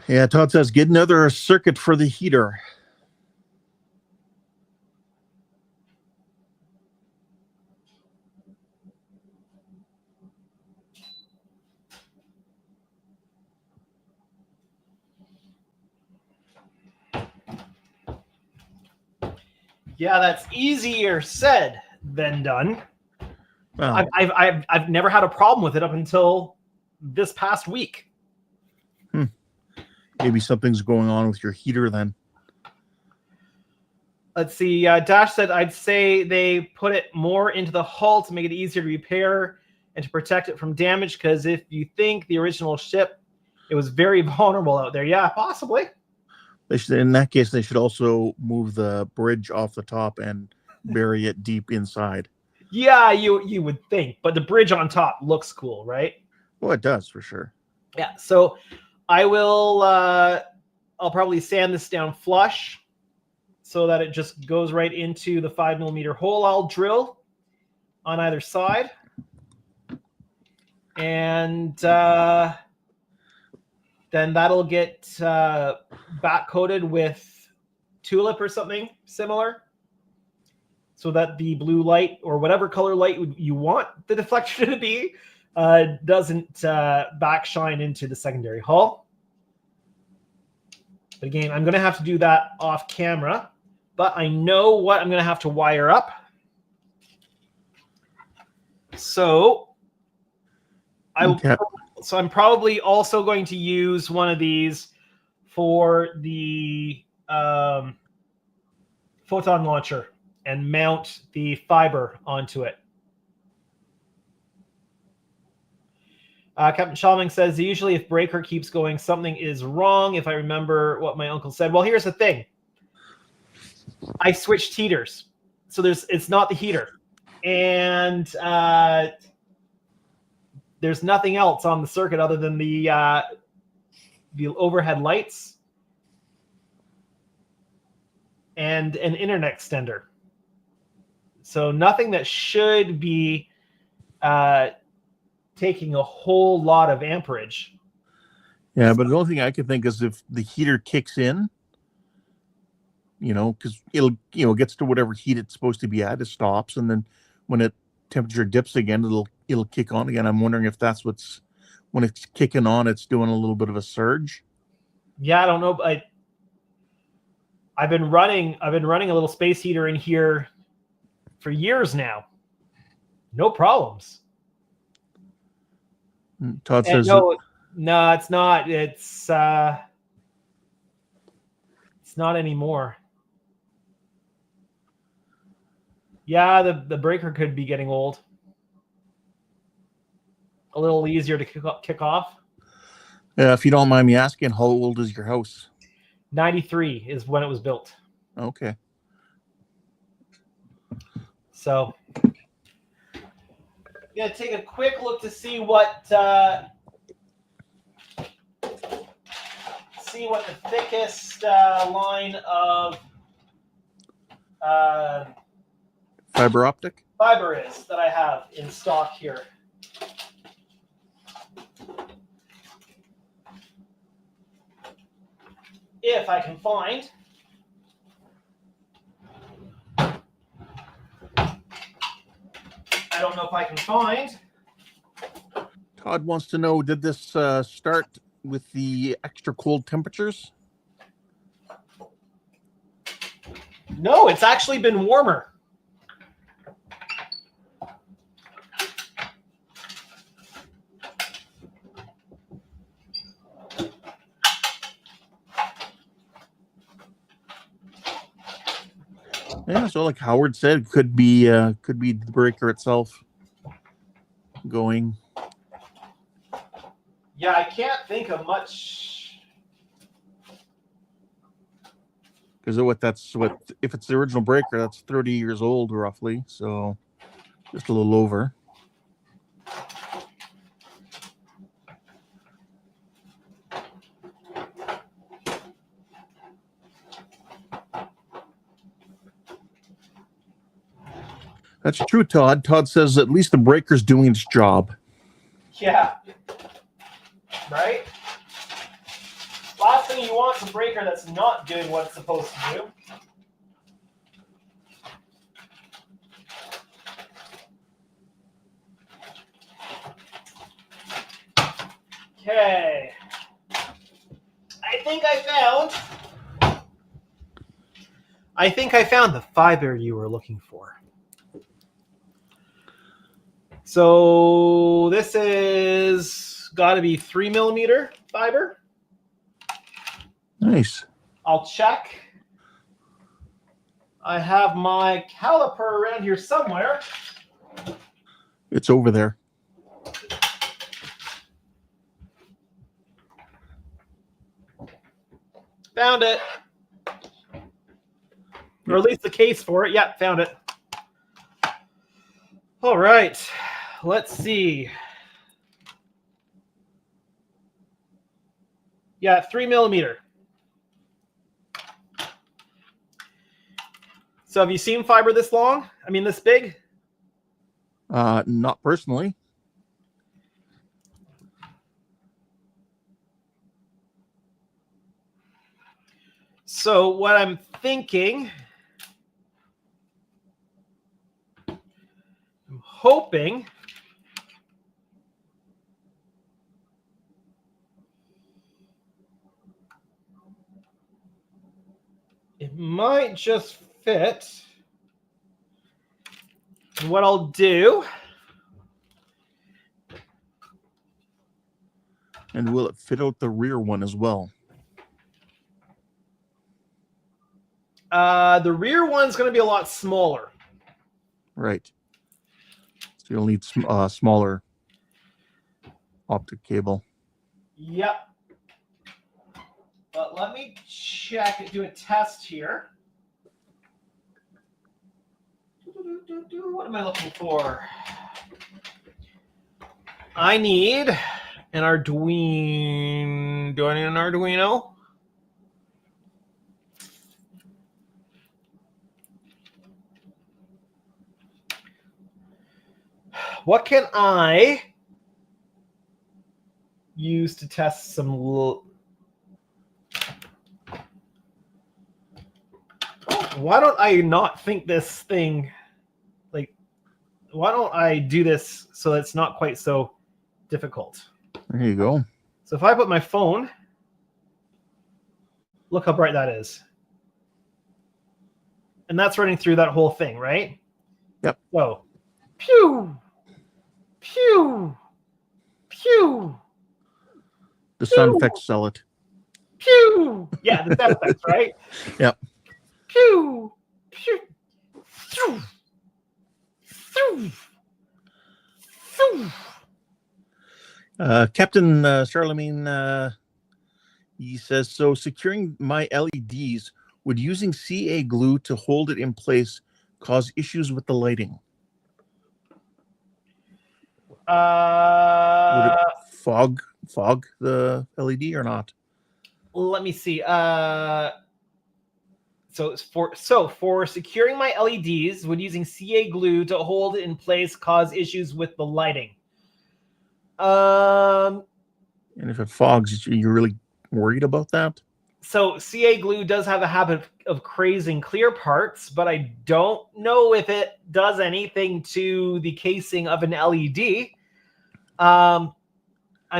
Yeah, Todd says, get another circuit for the heater. Yeah, that's easier said than done. Well, I've never had a problem with it up until this past week. Maybe something's going on with your heater then. Let's see. Dash said, I'd say they put it more into the hull to make it easier to repair and to protect it from damage, because if you think the original ship, it was very vulnerable out there. Yeah, possibly. They should, in that case, they should also move the bridge off the top and bury it deep inside. Yeah, you would think, but the bridge on top looks cool, right? Well, it does for sure. Yeah, so I will. I'll probably sand this down flush so that it just goes right into the 5mm hole I'll drill on either side, and then that'll get back coated with tulip or something similar, so that the blue light or whatever color light you want the deflector to be doesn't back shine into the secondary hull. But again, I'm going to have to do that off camera, but I know what I'm going to have to wire up. So I'm probably also going to use one of these for the photon launcher and mount the fiber onto it. Captain Shalming says, usually if breaker keeps going, something is wrong, if I remember what my uncle said. Well, here's the thing. I switched heaters. So it's not the heater. And there's nothing else on the circuit other than the overhead lights and an internet extender. So nothing that should be taking a whole lot of amperage. Yeah, but the only thing I can think is if the heater kicks in, because it'll, gets to whatever heat it's supposed to be at, it stops, and then when it temperature dips again, it'll kick on again. I'm wondering if that's when it's kicking on, it's doing a little bit of a surge. Yeah, I don't know, but I've been running a little space heater in here for years now. No problems. Todd says no, it's not. It's not anymore. Yeah, the breaker could be getting old. A little easier to kick off. If you don't mind me asking, how old is your house? 93 is when it was built. Okay. So, gonna take a quick look to see what the thickest line of fiber optic fiber is that I have in stock here. If I can find. I don't know if I can find. Todd wants to know, did this start with the extra cold temperatures? No, it's actually been warmer. Yeah, so like Howard said, could be the breaker itself going. Yeah, I can't think of much Because if it's the original breaker, that's 30 years old roughly, so just a little over. That's true, Todd. Todd says at least the breaker's doing its job. Yeah. Right? Last thing you want is a breaker that's not doing what it's supposed to do. Okay. I think I found the fiber you were looking for. So this is got to be 3mm fiber. Nice. I'll check. I have my caliper around here somewhere. It's over there. Found it. Or at least the case for it. Yeah, found it. All right. Let's see. Yeah, 3mm. So have you seen fiber this long? I mean, this big? Not personally. So what I'm thinking, I'm hoping it might just fit. And what I'll do, And will it fit out the rear one as well? the rear one's going to be a lot smaller. Right. So you'll need smaller optic cable. Yep. But let me check it, do a test here. What am I looking for? I need an Arduino. Do I need an Arduino? What can I use to test some why don't I not think this thing, like, why don't I do this so it's not quite so difficult? There you go. So if I put my phone, look how bright that is. And that's running through that whole thing, right? Yep. So, pew, pew, pew. The sound effects sell it. Pew. Yeah, the sound effects, right? Yep. Pew, pew, pew, pew, pew. Captain Charlemagne, he says, so securing my LEDs, would using CA glue to hold it in place cause issues with the lighting? Would it fog the LED or not? Let me see. So for securing my LEDs, would using CA glue to hold it in place cause issues with the lighting? And if it fogs, you're really worried about that? So CA glue does have a habit of crazing clear parts, but I don't know if it does anything to the casing of an LED. I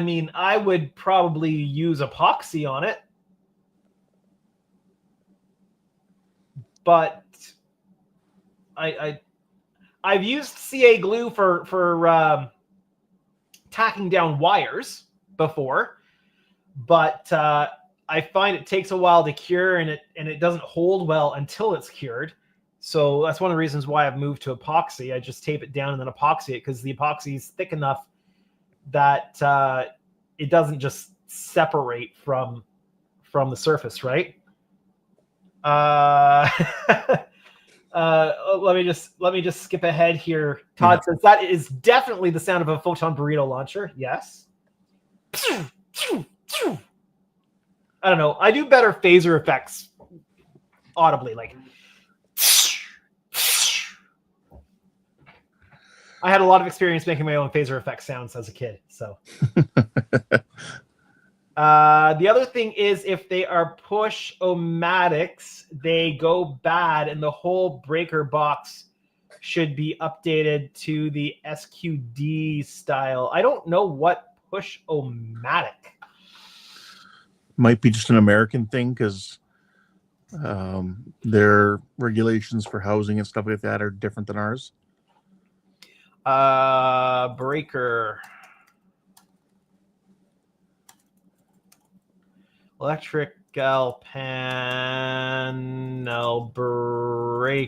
mean, I would probably use epoxy on it, but I've used CA glue for tacking down wires before, but I find it takes a while to cure, and it doesn't hold well until it's cured. So that's one of the reasons why I've moved to epoxy. I just tape it down and then epoxy it, because the epoxy is thick enough that it doesn't just separate from the surface, right? Uh, let me just skip ahead here. Todd Yeah. says that is definitely the sound of a photon burrito launcher. Yes. I don't know. I do better phaser effects audibly, like. I had a lot of experience making my own phaser effect sounds as a kid. So the other thing is if they are push-o-matics, they go bad and the whole breaker box should be updated to the SQD style. I don't know what push-o-matic. Might be just an American thing because their regulations for housing and stuff like that are different than ours. Breaker. Electrical panel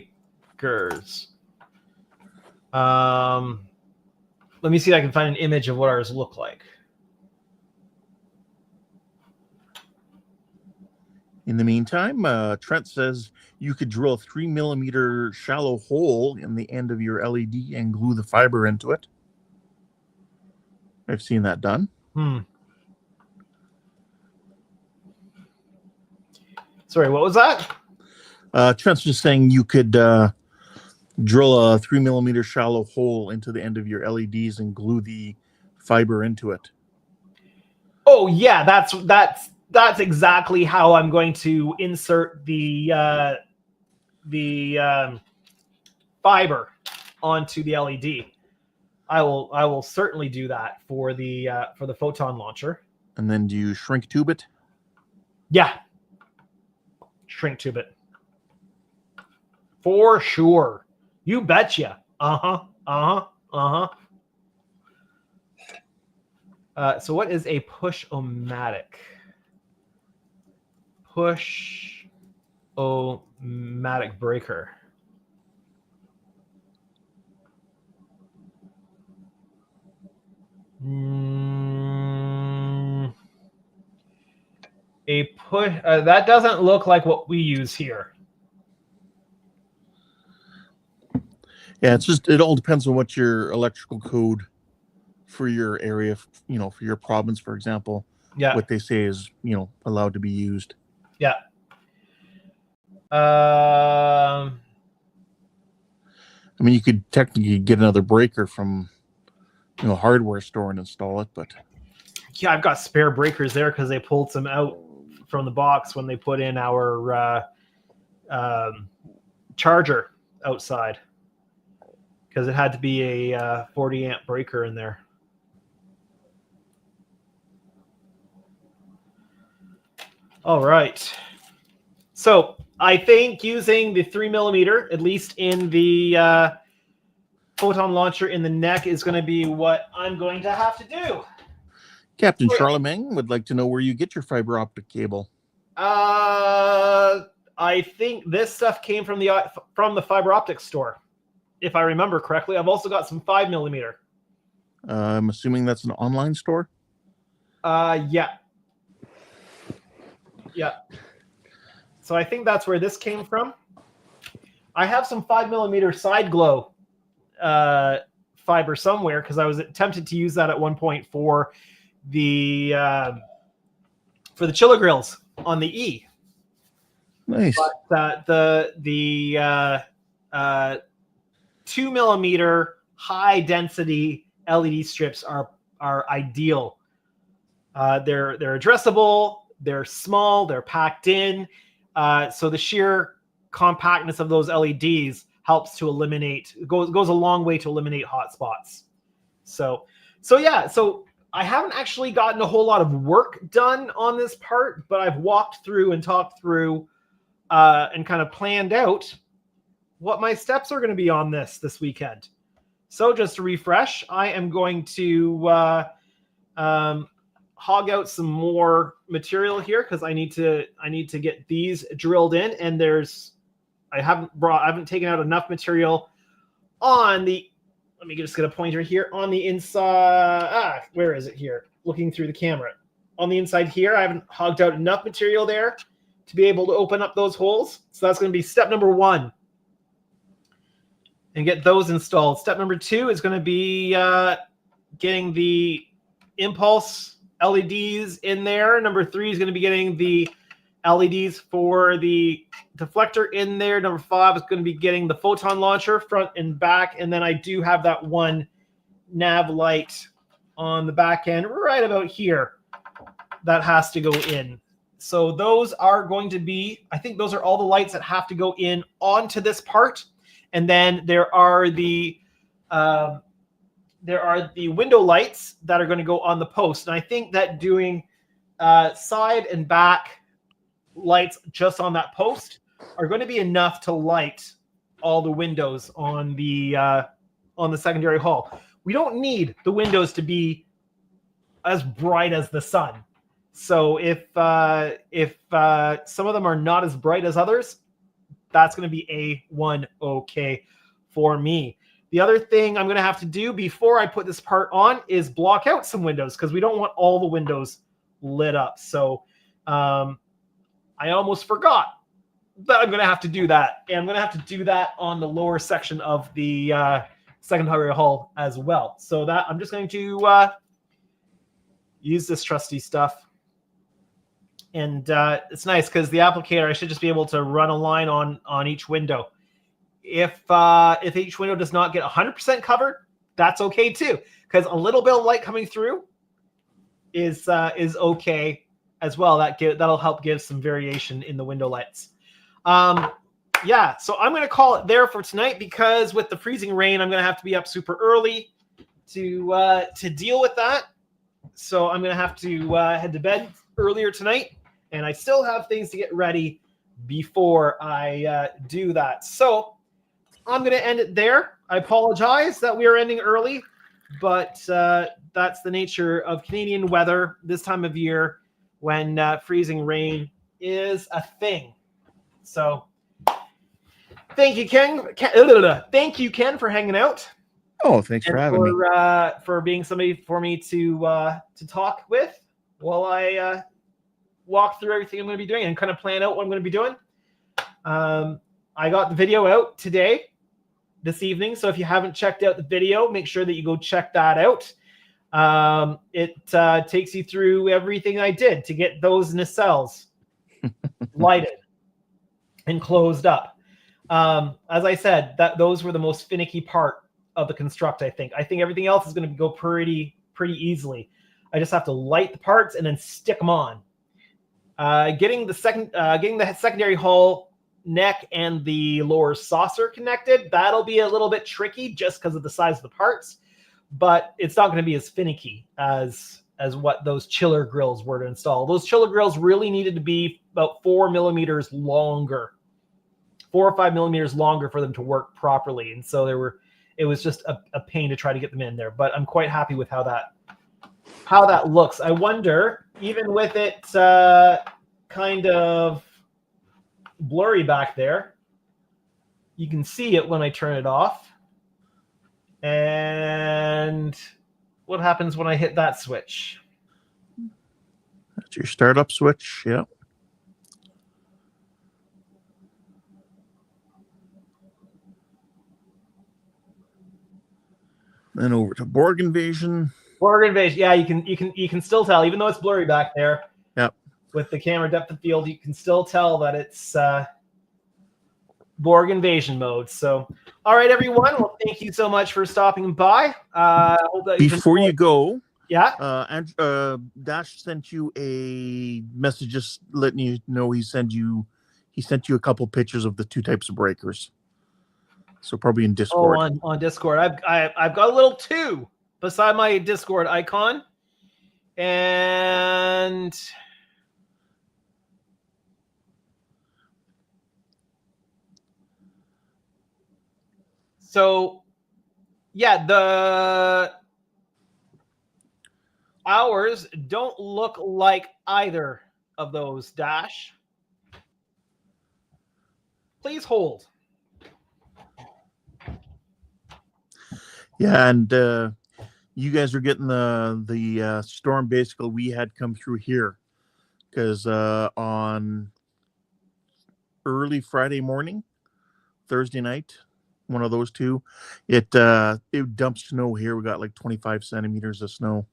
breakers. Let me see if I can find an image of what ours look like. In the meantime, Trent says you could drill a 3 millimeter shallow hole in the end of your LED and glue the fiber into it. I've seen that done. Sorry, what was that? Trent's just saying you could drill a 3 millimeter shallow hole into the end of your LEDs and glue the fiber into it. Oh yeah, that's exactly how I'm going to insert the fiber onto the LED. I will certainly do that for the photon launcher. And then do you shrink tube it? Yeah, shrink tube it for sure. You betcha. So what is a push-o-matic? Push-o-matic breaker. A push that doesn't look like what we use here. Yeah, it's just, it all depends on what your electrical code for your area, you know, for your province, for example, what they say is, you know, allowed to be used. Yeah. I mean, you could technically get another breaker from, you know, hardware store and install it, but yeah, I've got spare breakers there because they pulled some out from the box when they put in our charger outside because it had to be a 40 amp breaker in there. All right. So I think using the 3 millimeter, at least in the photon launcher in the neck, is going to be what I'm going to have to do. Captain Charlemagne would like to know where you get your fiber optic cable. I think this stuff came from the fiber optic store, if I remember correctly. I've also got some 5 millimeter. I'm assuming that's an online store. Yeah. So I think that's where this came from. I have some 5 millimeter side glow fiber somewhere because I was tempted to use that at one point for the chiller grills on the E. Nice. But the 2 millimeter high density LED strips are ideal. They're addressable. They're small. They're packed in. So the sheer compactness of those LEDs helps to eliminate, goes a long way to eliminate hot spots. So yeah, so I haven't actually gotten a whole lot of work done on this part, but I've walked through and talked through and kind of planned out what my steps are going to be on this weekend. So just to refresh, I am going to hog out some more material here because I need to get these drilled in, and I haven't taken out enough material on the, let me just get a pointer here on the inside. Where is it here? Looking through the camera. On the inside here, I haven't hogged out enough material there to be able to open up those holes. So that's going to be step number 1. And get those installed. Step number 2 is going to be getting the impulse LEDs in there. Number 3 is going to be getting the LEDs for the deflector in there. Number 5 is going to be getting the photon launcher front and back. And then I do have that one nav light on the back end right about here that has to go in. So those are going to be, I think those are all the lights that have to go in onto this part. And then there are the window lights that are going to go on the post. And I think that doing side and back lights just on that post are going to be enough to light all the windows on the secondary hull. We don't need the windows to be as bright as the sun. So if some of them are not as bright as others, that's going to be A1 okay for me. The other thing I'm going to have to do before I put this part on is block out some windows because we don't want all the windows lit up. So I almost forgot that I'm going to have to do that. And I'm going to have to do that on the lower section of the secondary hull as well. So that I'm just going to use this trusty stuff. And it's nice because the applicator, I should just be able to run a line on each window. If each window does not get 100% covered, that's okay too, because a little bit of light coming through is okay as well. That'll help give some variation in the window lights. Yeah, so I'm going to call it there for tonight because with the freezing rain, I'm going to have to be up super early to deal with that. So I'm going to have to head to bed earlier tonight. And I still have things to get ready before I do that. So I'm going to end it there. I apologize that we are ending early, but that's the nature of Canadian weather this time of year when freezing rain is a thing. So thank you, Ken. Thank you, Ken, for hanging out. Oh, thanks for having me. For being somebody for me to talk with while I walk through everything I'm going to be doing and kind of plan out what I'm going to be doing. I got the video out this evening. So if you haven't checked out the video, make sure that you go check that out. It takes you through everything I did to get those nacelles lighted and closed up. As I said, those were the most finicky part of the construct, I think. I think everything else is going to go pretty easily. I just have to light the parts and then stick them on. Getting the secondary hull neck and the lower saucer connected, that'll be a little bit tricky just because of the size of the parts, but it's not going to be as finicky as what those chiller grills were to install. Those chiller grills really needed to be about 4 millimeters longer, 4 or 5 millimeters longer for them to work properly. And so it was just a pain to try to get them in there, but I'm quite happy with how that looks. I wonder, even with it kind of blurry back there, you can see it when I turn it off. And what happens when I hit that switch? That's your startup switch, yeah. Then over to Borg Invasion. Borg Invasion, yeah, you can still tell, even though it's blurry back there. Yep. With the camera depth of field, you can still tell that it's Borg Invasion mode. So, all right, everyone. Well, thank you so much for stopping by. Hope that before you go, yeah, Dash sent you a message just letting you know he sent you a couple pictures of the 2 types of breakers. So probably in Discord. Oh, on Discord, I've got a little 2 beside my Discord icon, and so yeah, the ours don't look like either of those, Dash. Please hold. Yeah, and you guys are getting the storm basically we had come through here, because on early Friday morning, Thursday night, one of those two. It dumped snow here. We got like 25 centimeters of snow.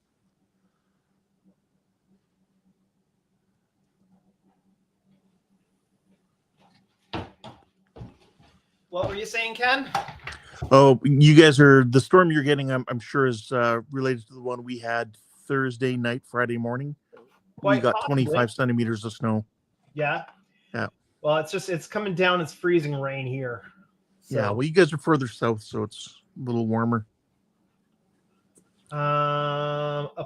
What were you saying, Ken? Oh, you guys are the storm you're getting. I'm sure is related to the one we had Thursday night, Friday morning. We Quite got possibly. 25 centimeters of snow. Yeah. Yeah. Well, it's coming down. It's freezing rain here. So, yeah. Well, you guys are further south, so it's a little warmer. Uploads.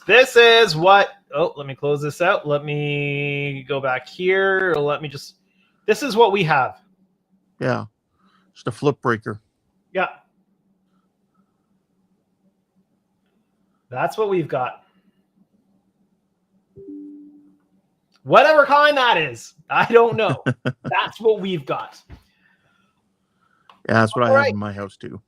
This is what. Oh, let me close this out. Let me go back here. This is what we have. Yeah. Just a flip breaker. Yeah. That's what we've got. Whatever kind that is, I don't know. That's what we've got. Yeah, that's what All I have right. in my house too.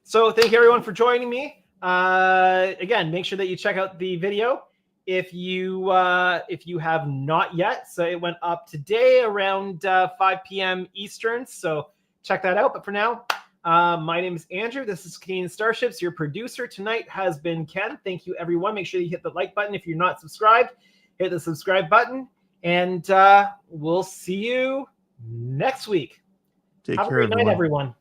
So thank you everyone for joining me. Again, make sure that you check out the video if you have not yet. So it went up today around 5 p.m. Eastern. So check that out. But for now, my name is Andrew. This is Canadian Starships. Your producer tonight has been Ken. Thank you, everyone. Make sure you hit the like button if you're not subscribed. Hit the subscribe button, and we'll see you next week. Take Have care, a great night, everyone. everyone.